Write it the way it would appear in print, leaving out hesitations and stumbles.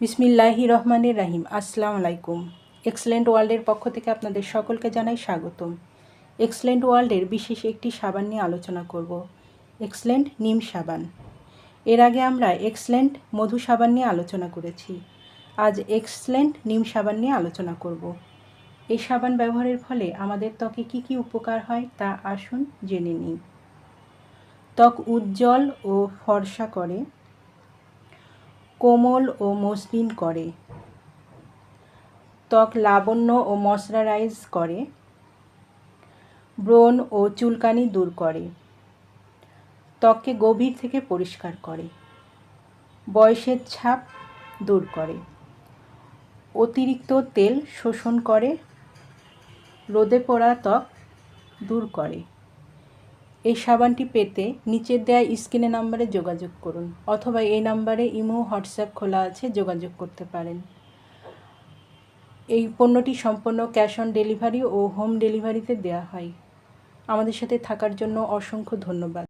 বিসমিল্লাহির রহমানির রাহিম। আসসালামু আলাইকুম। এক্সেলেন্ট ওয়ার্ল্ডের পক্ষ থেকে আপনাদের সকলকে জানাই স্বাগতম। এক্সেলেন্ট ওয়ার্ল্ডের বিশেষ একটি সাবান নিয়ে আলোচনা করব, এক্সেলেন্ট নিম সাবান। এর আগে আমরা এক্সেলেন্ট মধু সাবান নিয়ে আলোচনা করেছি। আজ এক্সেলেন্ট নিম সাবান নিয়ে আলোচনা করব। এই সাবান ব্যবহারের ফলে আমাদের ত্বকে কী কী উপকার হয় তা আসুন জেনে নিই। ত্বক উজ্জ্বল ও ফর্সা করে, কোমল ও মসৃণ করে, ত্বক লাবণ্য ও ময়শ্চারাইজ করে, ব্রণ ও চুলকানি দূর করে, ত্বককে গভীর থেকে পরিষ্কার করে, বয়সের ছাপ দূর করে, অতিরিক্ত তেল শোষণ করে, রোদে পোড়া ত্বক দূর করে। এই সাবানটি পেতে নিচের দেওয়া স্ক্রিনে নাম্বারে যোগাযোগ করুন, অথবা এই নাম্বারে ইমো হোয়াটসঅ্যাপ খোলা আছে, যোগাযোগ করতে পারেন। এই পণ্যটি সম্পূর্ণ ক্যাশ অন ডেলিভারি ও হোম ডেলিভারিতে দেওয়া হয়। আমাদের সাথে থাকার জন্য অসংখ্য ধন্যবাদ।